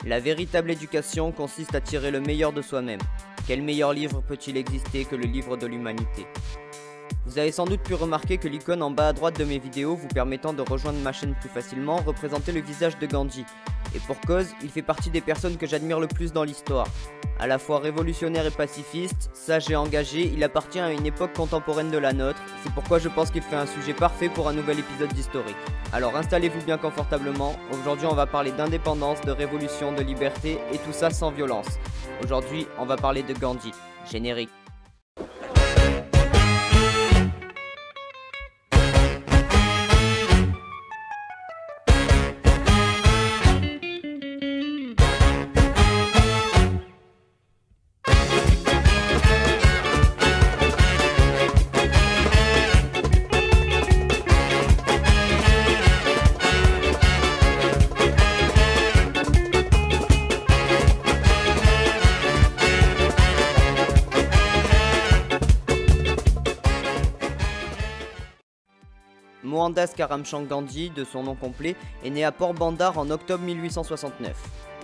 La véritable éducation consiste à tirer le meilleur de soi-même. Quel meilleur livre peut-il exister que le livre de l'humanité? Vous avez sans doute pu remarquer que l'icône en bas à droite de mes vidéos vous permettant de rejoindre ma chaîne plus facilement représentait le visage de Gandhi. Et pour cause, il fait partie des personnes que j'admire le plus dans l'histoire. À la fois révolutionnaire et pacifiste, sage et engagé, il appartient à une époque contemporaine de la nôtre. C'est pourquoi je pense qu'il fait un sujet parfait pour un nouvel épisode d'Historique. Alors installez-vous bien confortablement. Aujourd'hui on va parler d'indépendance, de révolution, de liberté et tout ça sans violence. Aujourd'hui on va parler de Gandhi. Générique. Mohandas Karamchand Gandhi, de son nom complet, est né à Port Bandar en octobre 1869.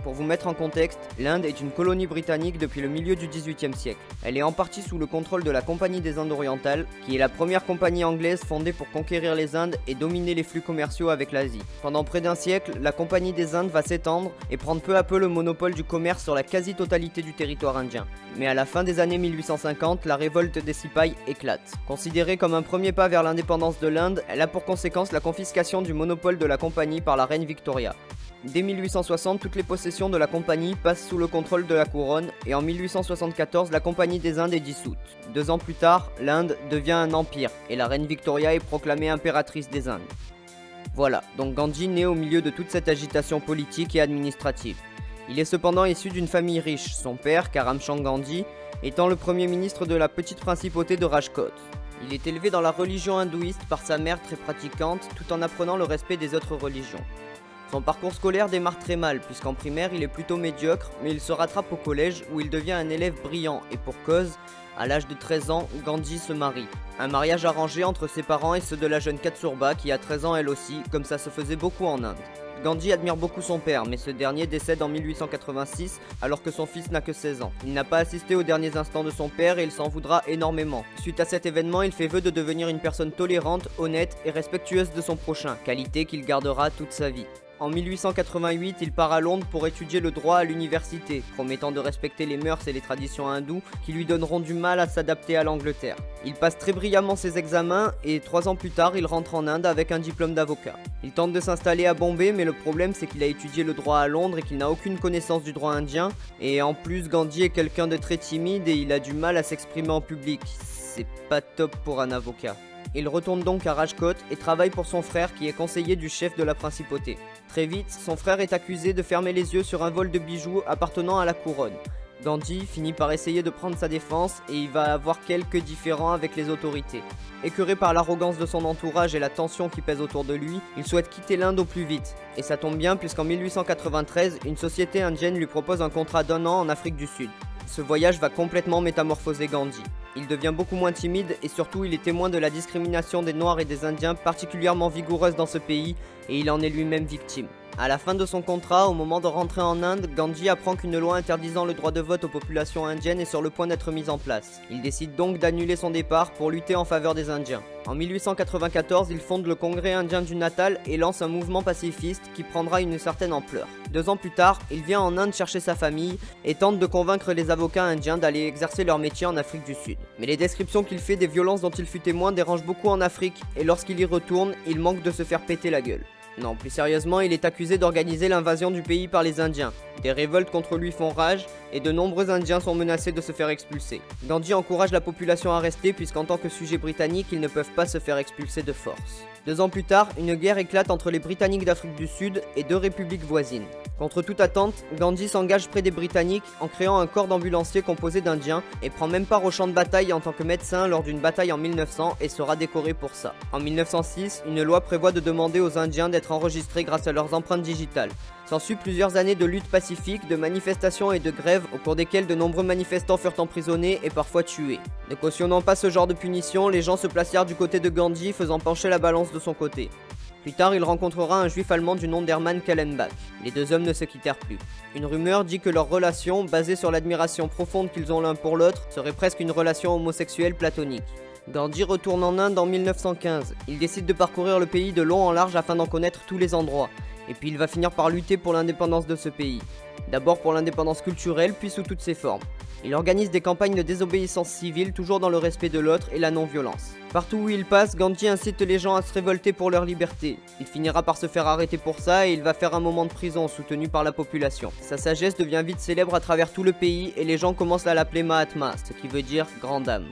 Pour vous mettre en contexte, l'Inde est une colonie britannique depuis le milieu du XVIIIe siècle. Elle est en partie sous le contrôle de la Compagnie des Indes orientales, qui est la première compagnie anglaise fondée pour conquérir les Indes et dominer les flux commerciaux avec l'Asie. Pendant près d'un siècle, la Compagnie des Indes va s'étendre et prendre peu à peu le monopole du commerce sur la quasi-totalité du territoire indien. Mais à la fin des années 1850, la révolte des Sipais éclate. Considérée comme un premier pas vers l'indépendance de l'Inde, elle a pour conséquence la confiscation du monopole de la compagnie par la reine Victoria. Dès 1860, toutes les possessions de la compagnie passent sous le contrôle de la couronne et en 1874, la Compagnie des Indes est dissoute. 2 ans plus tard, l'Inde devient un empire et la reine Victoria est proclamée impératrice des Indes. Voilà, donc Gandhi naît au milieu de toute cette agitation politique et administrative. Il est cependant issu d'une famille riche, son père, Karamchand Gandhi, étant le premier ministre de la petite principauté de Rajkot. Il est élevé dans la religion hindouiste par sa mère très pratiquante, tout en apprenant le respect des autres religions. Son parcours scolaire démarre très mal, puisqu'en primaire il est plutôt médiocre, mais il se rattrape au collège où il devient un élève brillant, et pour cause, à l'âge de 13 ans, Gandhi se marie. Un mariage arrangé entre ses parents et ceux de la jeune Kasturba qui a 13 ans elle aussi, comme ça se faisait beaucoup en Inde. Gandhi admire beaucoup son père, mais ce dernier décède en 1886 alors que son fils n'a que 16 ans. Il n'a pas assisté aux derniers instants de son père et il s'en voudra énormément. Suite à cet événement, il fait vœu de devenir une personne tolérante, honnête et respectueuse de son prochain, qualité qu'il gardera toute sa vie. En 1888, il part à Londres pour étudier le droit à l'université, promettant de respecter les mœurs et les traditions hindoues qui lui donneront du mal à s'adapter à l'Angleterre. Il passe très brillamment ses examens et 3 ans plus tard, il rentre en Inde avec un diplôme d'avocat. Il tente de s'installer à Bombay, mais le problème c'est qu'il a étudié le droit à Londres et qu'il n'a aucune connaissance du droit indien. Et en plus, Gandhi est quelqu'un de très timide et il a du mal à s'exprimer en public. C'est pas top pour un avocat. Il retourne donc à Rajkot et travaille pour son frère qui est conseiller du chef de la principauté. Très vite, son frère est accusé de fermer les yeux sur un vol de bijoux appartenant à la couronne. Gandhi finit par essayer de prendre sa défense et il va avoir quelques différends avec les autorités. Écœuré par l'arrogance de son entourage et la tension qui pèse autour de lui, il souhaite quitter l'Inde au plus vite. Et ça tombe bien puisqu'en 1893, une société indienne lui propose un contrat d'1 an en Afrique du Sud. Ce voyage va complètement métamorphoser Gandhi. Il devient beaucoup moins timide et surtout il est témoin de la discrimination des Noirs et des Indiens particulièrement vigoureuse dans ce pays et il en est lui-même victime. À la fin de son contrat, au moment de rentrer en Inde, Gandhi apprend qu'une loi interdisant le droit de vote aux populations indiennes est sur le point d'être mise en place. Il décide donc d'annuler son départ pour lutter en faveur des Indiens. En 1894, il fonde le Congrès indien du Natal et lance un mouvement pacifiste qui prendra une certaine ampleur. 2 ans plus tard, il vient en Inde chercher sa famille et tente de convaincre les avocats indiens d'aller exercer leur métier en Afrique du Sud. Mais les descriptions qu'il fait des violences dont il fut témoin dérangent beaucoup en Afrique et lorsqu'il y retourne, il manque de se faire péter la gueule. Non, plus sérieusement, il est accusé d'organiser l'invasion du pays par les Indiens. Des révoltes contre lui font rage et de nombreux Indiens sont menacés de se faire expulser. Gandhi encourage la population à rester puisqu'en tant que sujet britannique, ils ne peuvent pas se faire expulser de force. 2 ans plus tard, une guerre éclate entre les Britanniques d'Afrique du Sud et 2 républiques voisines. Contre toute attente, Gandhi s'engage près des Britanniques en créant un corps d'ambulanciers composé d'Indiens et prend même part au champ de bataille en tant que médecin lors d'une bataille en 1900 et sera décoré pour ça. En 1906, une loi prévoit de demander aux Indiens d'être enregistrés grâce à leurs empreintes digitales. S'ensuit plusieurs années de lutte pacifique, de manifestations et de grèves au cours desquelles de nombreux manifestants furent emprisonnés et parfois tués. Ne cautionnant pas ce genre de punition, les gens se placèrent du côté de Gandhi, faisant pencher la balance de son côté. Plus tard, il rencontrera un juif allemand du nom d'Hermann Kallenbach. Les deux hommes ne se quittèrent plus. Une rumeur dit que leur relation, basée sur l'admiration profonde qu'ils ont l'un pour l'autre, serait presque une relation homosexuelle platonique. Gandhi retourne en Inde en 1915. Il décide de parcourir le pays de long en large afin d'en connaître tous les endroits. Et puis il va finir par lutter pour l'indépendance de ce pays. D'abord pour l'indépendance culturelle, puis sous toutes ses formes. Il organise des campagnes de désobéissance civile, toujours dans le respect de l'autre et la non-violence. Partout où il passe, Gandhi incite les gens à se révolter pour leur liberté. Il finira par se faire arrêter pour ça et il va faire un moment de prison soutenu par la population. Sa sagesse devient vite célèbre à travers tout le pays et les gens commencent à l'appeler Mahatma, ce qui veut dire grande âme.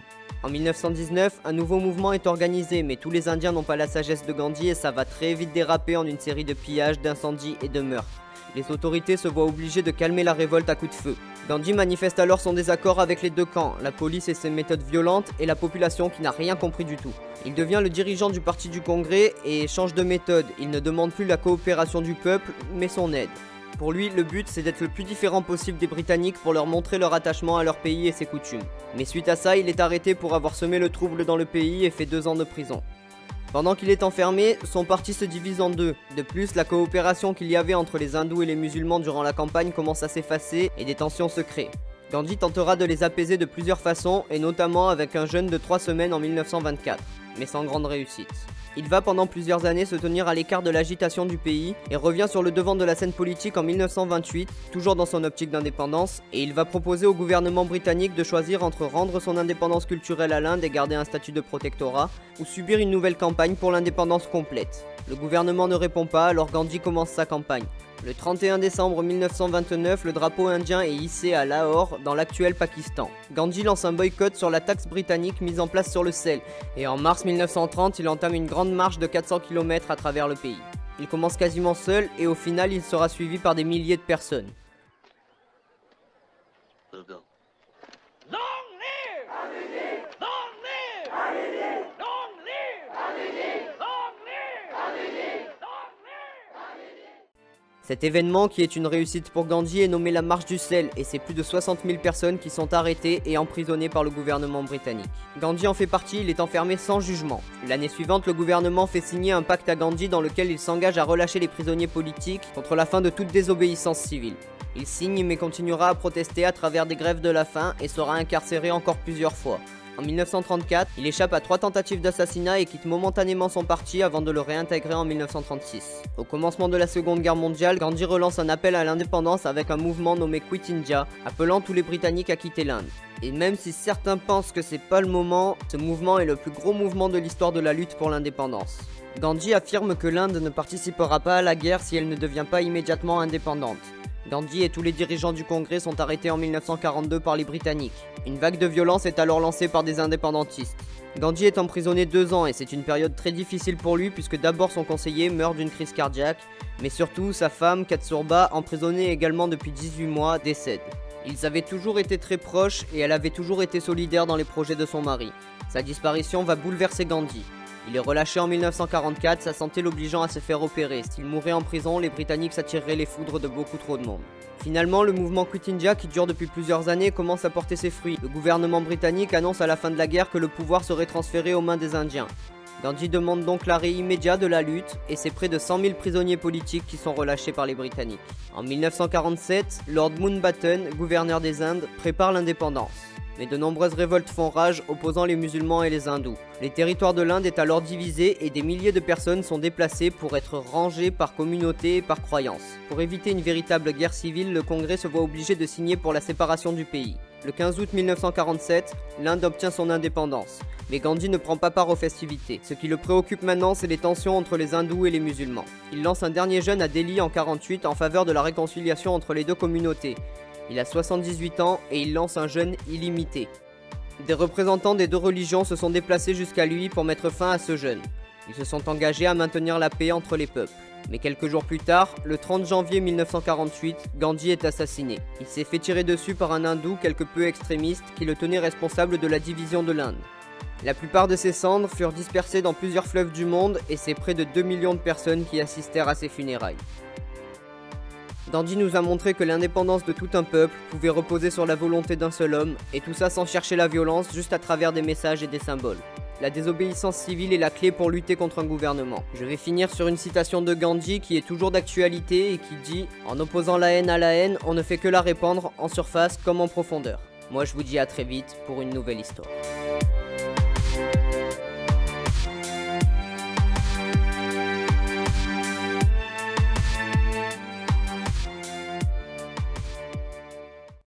En 1919, un nouveau mouvement est organisé, mais tous les Indiens n'ont pas la sagesse de Gandhi et ça va très vite déraper en une série de pillages, d'incendies et de meurtres. Les autorités se voient obligées de calmer la révolte à coups de feu. Gandhi manifeste alors son désaccord avec les deux camps, la police et ses méthodes violentes, et la population qui n'a rien compris du tout. Il devient le dirigeant du parti du Congrès et change de méthode. Il ne demande plus la coopération du peuple, mais son aide. Pour lui, le but c'est d'être le plus différent possible des Britanniques pour leur montrer leur attachement à leur pays et ses coutumes. Mais suite à ça, il est arrêté pour avoir semé le trouble dans le pays et fait 2 ans de prison. Pendant qu'il est enfermé, son parti se divise en deux. De plus, la coopération qu'il y avait entre les hindous et les musulmans durant la campagne commence à s'effacer et des tensions se créent. Gandhi tentera de les apaiser de plusieurs façons et notamment avec un jeûne de 3 semaines en 1924, mais sans grande réussite. Il va pendant plusieurs années se tenir à l'écart de l'agitation du pays et revient sur le devant de la scène politique en 1928, toujours dans son optique d'indépendance, et il va proposer au gouvernement britannique de choisir entre rendre son indépendance culturelle à l'Inde et garder un statut de protectorat, ou subir une nouvelle campagne pour l'indépendance complète. Le gouvernement ne répond pas, alors Gandhi commence sa campagne. Le 31 décembre 1929, le drapeau indien est hissé à Lahore, dans l'actuel Pakistan. Gandhi lance un boycott sur la taxe britannique mise en place sur le sel, et en mars 1930, il entame une grande marche de 400 km à travers le pays. Il commence quasiment seul, et au final, il sera suivi par des milliers de personnes. Cet événement, qui est une réussite pour Gandhi, est nommé la Marche du sel, et c'est plus de 60 000 personnes qui sont arrêtées et emprisonnées par le gouvernement britannique. Gandhi en fait partie, il est enfermé sans jugement. L'année suivante, le gouvernement fait signer un pacte à Gandhi dans lequel il s'engage à relâcher les prisonniers politiques contre la fin de toute désobéissance civile. Il signe mais continuera à protester à travers des grèves de la faim et sera incarcéré encore plusieurs fois. En 1934, il échappe à 3 tentatives d'assassinat et quitte momentanément son parti avant de le réintégrer en 1936. Au commencement de la Seconde Guerre mondiale, Gandhi relance un appel à l'indépendance avec un mouvement nommé Quit India, appelant tous les Britanniques à quitter l'Inde. Et même si certains pensent que c'est pas le moment, ce mouvement est le plus gros mouvement de l'histoire de la lutte pour l'indépendance. Gandhi affirme que l'Inde ne participera pas à la guerre si elle ne devient pas immédiatement indépendante. Gandhi et tous les dirigeants du Congrès sont arrêtés en 1942 par les Britanniques. Une vague de violence est alors lancée par des indépendantistes. Gandhi est emprisonné 2 ans et c'est une période très difficile pour lui puisque d'abord son conseiller meurt d'une crise cardiaque, mais surtout sa femme, Katsurba, emprisonnée également depuis 18 mois, décède. Ils avaient toujours été très proches et elle avait toujours été solidaire dans les projets de son mari. Sa disparition va bouleverser Gandhi. Il est relâché en 1944, sa santé l'obligeant à se faire opérer. S'il mourait en prison, les Britanniques s'attireraient les foudres de beaucoup trop de monde. Finalement, le mouvement Quit India, qui dure depuis plusieurs années, commence à porter ses fruits. Le gouvernement britannique annonce à la fin de la guerre que le pouvoir serait transféré aux mains des Indiens. Gandhi demande donc l'arrêt immédiat de la lutte, et c'est près de 100 000 prisonniers politiques qui sont relâchés par les Britanniques. En 1947, Lord Mountbatten, gouverneur des Indes, prépare l'indépendance. Mais de nombreuses révoltes font rage, opposant les musulmans et les hindous. Les territoires de l'Inde est alors divisé et des milliers de personnes sont déplacées pour être rangées par communauté et par croyance. Pour éviter une véritable guerre civile, le Congrès se voit obligé de signer pour la séparation du pays. Le 15 août 1947, l'Inde obtient son indépendance. Mais Gandhi ne prend pas part aux festivités. Ce qui le préoccupe maintenant, c'est les tensions entre les hindous et les musulmans. Il lance un dernier jeûne à Delhi en 1948 en faveur de la réconciliation entre les deux communautés. Il a 78 ans et il lance un jeûne illimité. Des représentants des deux religions se sont déplacés jusqu'à lui pour mettre fin à ce jeûne. Ils se sont engagés à maintenir la paix entre les peuples. Mais quelques jours plus tard, le 30 janvier 1948, Gandhi est assassiné. Il s'est fait tirer dessus par un hindou quelque peu extrémiste qui le tenait responsable de la division de l'Inde. La plupart de ses cendres furent dispersées dans plusieurs fleuves du monde et c'est près de 2 millions de personnes qui assistèrent à ses funérailles. Gandhi nous a montré que l'indépendance de tout un peuple pouvait reposer sur la volonté d'un seul homme, et tout ça sans chercher la violence, juste à travers des messages et des symboles. la désobéissance civile est la clé pour lutter contre un gouvernement. Je vais finir sur une citation de Gandhi qui est toujours d'actualité et qui dit « En opposant la haine à la haine, on ne fait que la répandre en surface comme en profondeur ». Moi je vous dis à très vite pour une nouvelle histoire.